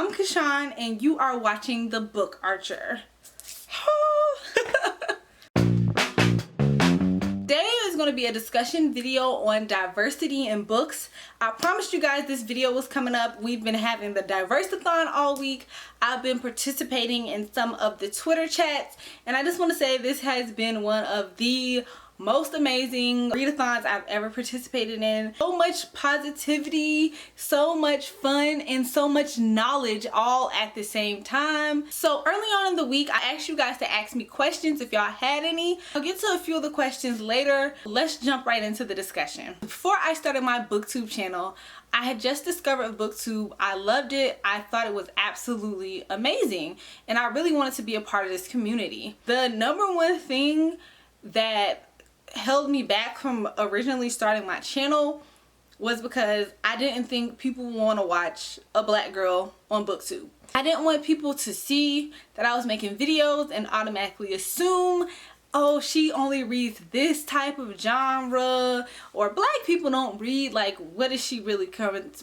I'm Kashawn and you are watching The Book Archer. Today is going to be a discussion video on diversity in books. I promised you guys this video was coming up. We've been having the Diversathon all week. I've been participating in some of the Twitter chats, and I just want to say this has been one of the most amazing readathons I've ever participated in. So much positivity, so much fun, and so much knowledge all at the same time. So early on in the week, I asked you guys to ask me questions if y'all had any. I'll get to a few of the questions later. Let's jump right into the discussion. Before I started my Booktube channel, I had just discovered Booktube. I loved it. I thought it was absolutely amazing, and I really wanted to be a part of this community. The number one thing that held me back from originally starting my channel was because I didn't think people would want to watch a black girl on Booktube. I didn't want people to see that I was making videos and automatically assume, oh, she only reads this type of genre, or black people don't read, like, what is she really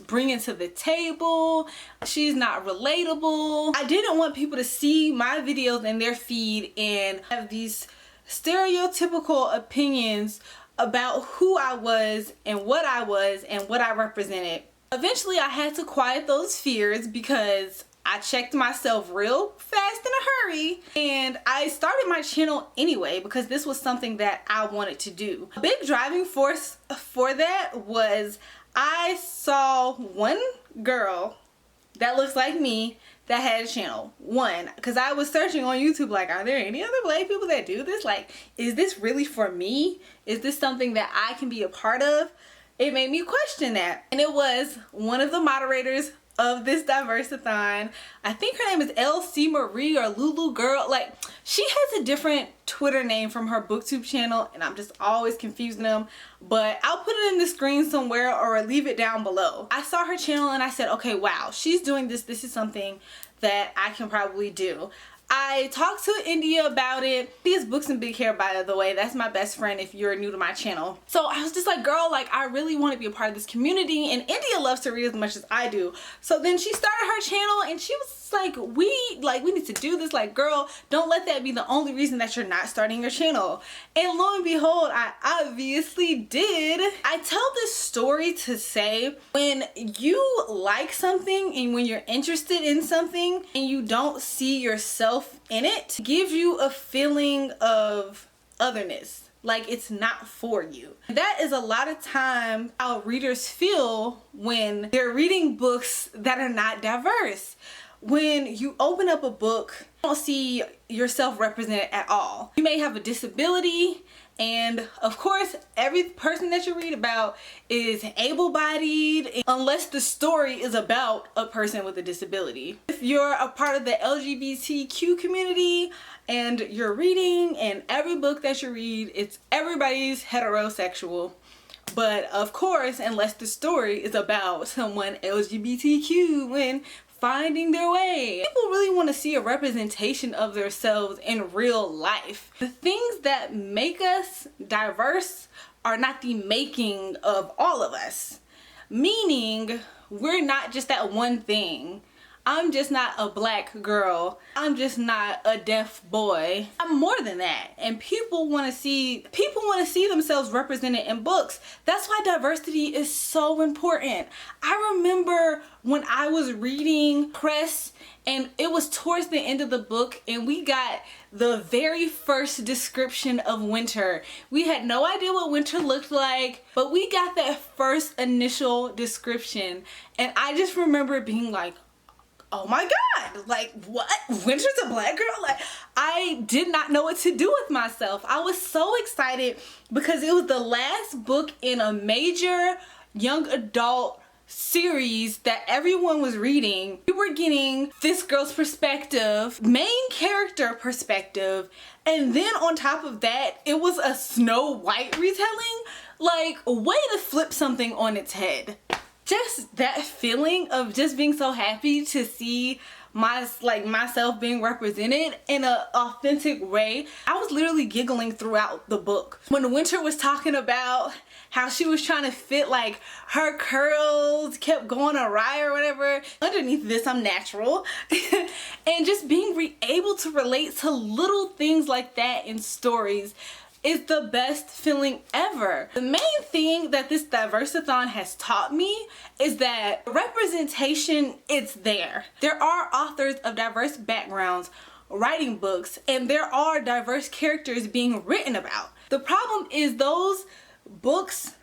bringing to the table? She's not relatable. I didn't want people to see my videos in their feed and have these stereotypical opinions about who I was and what I represented. Eventually I had to quiet those fears because I checked myself real fast in a hurry, and I started my channel anyway because this was something that I wanted to do. A big driving force for that was I saw one girl that looks like me that had a channel. One, because I was searching on YouTube, like, are there any other black people that do this? Like, is this really for me? Is this something that I can be a part of? It made me question that. And it was one of the moderators of this Diversathon. I think her name is LC Marie or Lulu Girl. Like, she has a different Twitter name from her Booktube channel, and I'm just always confusing them, but I'll put it in the screen somewhere or leave it down below. I saw her channel and I said, okay, wow, she's doing this. This is something that I can probably do. I talked to India about it. She has Books and Big Hair, by the way. That's my best friend if you're new to my channel. So I was just like, girl, like, I really want to be a part of this community, and India loves to read as much as I do. So then she started her channel and she was like, we need to do this. Like, girl, don't let that be the only reason that you're not starting your channel. And lo and behold, I obviously did. I tell this story to say, when you like something and when you're interested in something and you don't see yourself in it, gives you a feeling of otherness, like it's not for you. That is a lot of time how readers feel when they're reading books that are not diverse. When you open up a book, you don't see yourself represented at all. You may have a disability, and of course every person that you read about is able-bodied unless the story is about a person with a disability. If you're a part of the LGBTQ community and you're reading, and every book that you read, it's everybody's heterosexual. But of course, unless the story is about someone LGBTQ and finding their way. People really want to see a representation of themselves in real life. The things that make us diverse are not the making of all of us. Meaning, we're not just that one thing. I'm just not a black girl. I'm just not a deaf boy. I'm more than that. And people want to see themselves represented in books. That's why diversity is so important. I remember when I was reading Press, and it was towards the end of the book, and we got the very first description of winter. We had no idea what winter looked like, but we got that first initial description, and I just remember being like, oh my god, like, what? Winter's a black girl? Like, I did not know what to do with myself. I was so excited because it was the last book in a major young adult series that everyone was reading. We were getting this girl's perspective, main character perspective, and then on top of that, it was a Snow White retelling. Like, way to flip something on its head. Just that feeling of just being so happy to see myself being represented in an authentic way. I was literally giggling throughout the book. When Winter was talking about how she was trying to fit, like, her curls kept going awry or whatever. Underneath this, I'm natural. And just being able to relate to little things like that in stories is the best feeling ever. The main thing that this Diversathon has taught me is that representation is there. There are authors of diverse backgrounds writing books, and there are diverse characters being written about. The problem is those books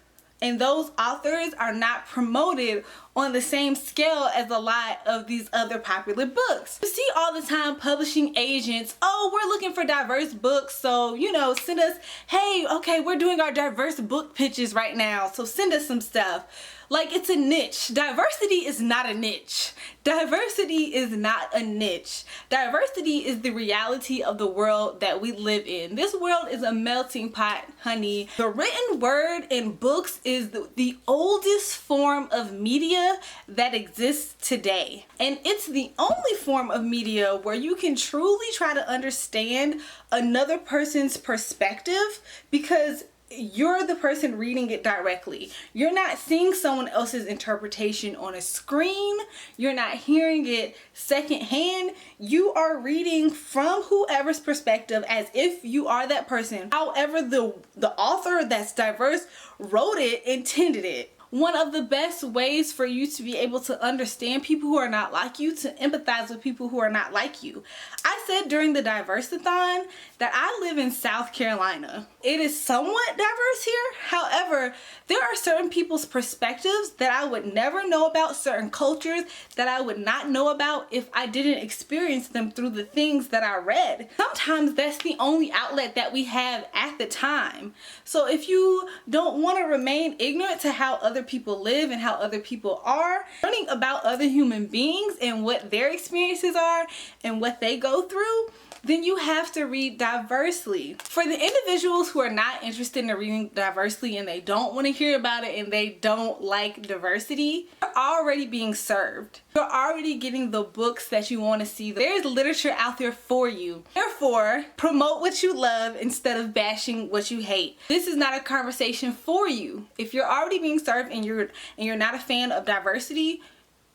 and those authors are not promoted on the same scale as a lot of these other popular books. You see all the time publishing agents, oh, we're looking for diverse books, so, you know, send us, hey, okay, we're doing our diverse book pitches right now, so send us some stuff. Like, it's a niche. Diversity is not a niche. Diversity is not a niche. Diversity is the reality of the world that we live in. This world is a melting pot, honey. The written word in books is the oldest form of media that exists today. And it's the only form of media where you can truly try to understand another person's perspective, because you're the person reading it directly. You're not seeing someone else's interpretation on a screen. You're not hearing it secondhand. You are reading from whoever's perspective as if you are that person. However, the author that's diverse wrote it, intended it. One of the best ways for you to be able to understand people who are not like you, to empathize with people who are not like you. I said during the Diversathon that I live in South Carolina. It is somewhat diverse here. However, there are certain people's perspectives that I would never know about, certain cultures that I would not know about if I didn't experience them through the things that I read. Sometimes that's the only outlet that we have at the time. So if you don't want to remain ignorant to how other people live and how other people are, learning about other human beings and what their experiences are and what they go through, then you have to read diversely. For the individuals who are not interested in reading diversely and they don't want to hear about it and they don't like diversity, you're already being served. You're already getting the books that you want to see. There's literature out there for you. Therefore, promote what you love instead of bashing what you hate. This is not a conversation for you. If you're already being served and you're not a fan of diversity,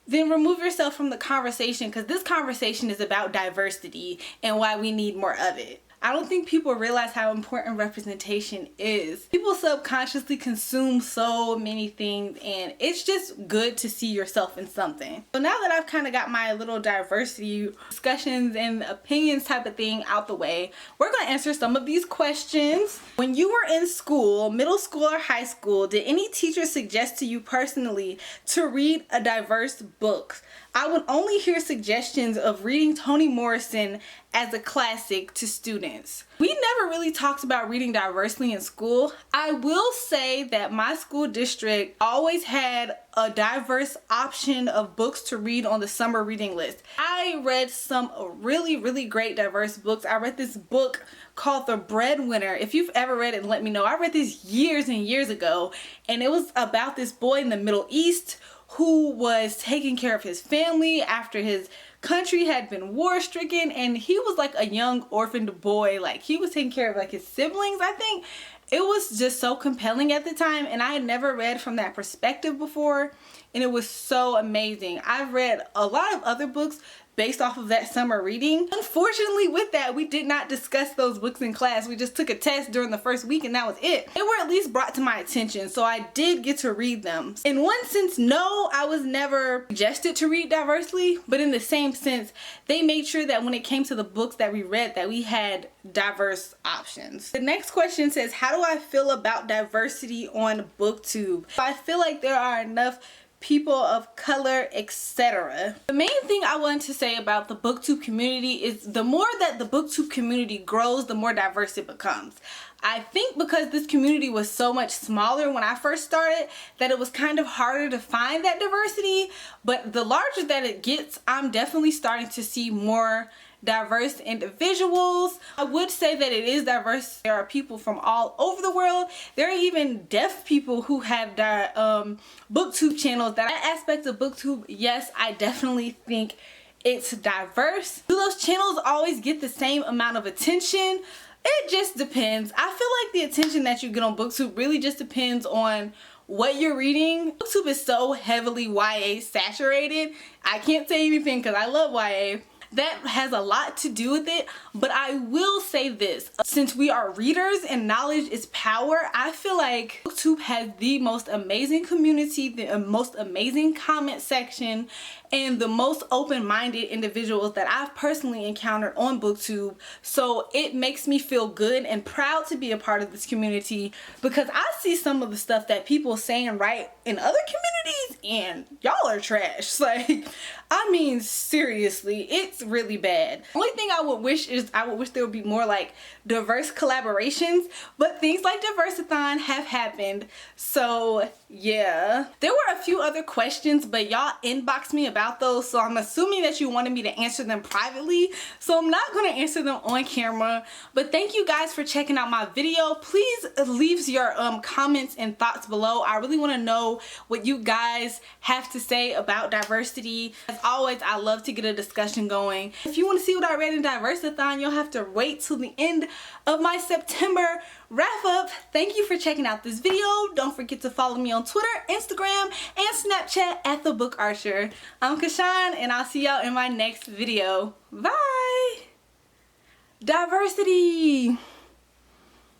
then remove yourself from the conversation, because this conversation is about diversity and why we need more of it. I don't think people realize how important representation is. People subconsciously consume so many things, and it's just good to see yourself in something. So now that I've kind of got my little diversity discussions and opinions type of thing out the way, we're going to answer some of these questions. When you were in school, middle school or high school, did any teacher suggest to you personally to read a diverse book? I would only hear suggestions of reading Toni Morrison as a classic to students. We never really talked about reading diversely in school. I will say that my school district always had a diverse option of books to read on the summer reading list. I read some really, really great diverse books. I read this book called The Breadwinner. If you've ever read it, let me know. I read this years and years ago, and it was about this boy in the Middle East who was taking care of his family after his country had been war stricken, and he was like a young orphaned boy. Like, he was taking care of like his siblings, I think. It was just so compelling at the time, and I had never read from that perspective before, and it was so amazing. I've read a lot of other books based off of that summer reading. Unfortunately, with that, we did not discuss those books in class. We just took a test during the first week and that was it. They were at least brought to my attention, so I did get to read them. In one sense, no, I was never suggested to read diversely, but in the same sense, they made sure that when it came to the books that we read, that we had diverse options. The next question says, how do I feel about diversity on BookTube? I feel like there are enough people of color, etc. The main thing I want to say about the BookTube community is the more that the BookTube community grows, the more diverse it becomes. I think because this community was so much smaller when I first started, that it was kind of harder to find that diversity, but the larger that it gets, I'm definitely starting to see more diverse individuals. I would say that it is diverse. There are people from all over the world. There are even deaf people who have BookTube channels. That aspect of BookTube, yes, I definitely think it's diverse. Do those channels always get the same amount of attention? It just depends. I feel like the attention that you get on BookTube really just depends on what you're reading. BookTube is so heavily YA saturated. I can't say anything because I love YA. That has a lot to do with it, but I will say this. Since we are readers and knowledge is power, I feel like BookTube has the most amazing community, the most amazing comment section, and the most open-minded individuals that I've personally encountered on BookTube. So it makes me feel good and proud to be a part of this community, because I see some of the stuff that people saying right in other communities and y'all are trash. Like, I mean, seriously, it's really bad. The only thing I would wish is there would be more like diverse collaborations, but things like Diversathon have happened. So yeah, there were a few other questions, but y'all inboxed me about those, so I'm assuming that you wanted me to answer them privately, so I'm not going to answer them on camera. But thank you guys for checking out my video. Please leave your comments and thoughts below. I really want to know what you guys have to say about diversity. As always, I love to get a discussion going. If you want to see what I read in Diversathon, you'll have to wait till the end of my September wrap up. Thank you for checking out this video. Don't forget to follow me on Twitter, Instagram, and Snapchat at TheBookArcher. I'm Kashan, and I'll see y'all in my next video. Bye! Diversity!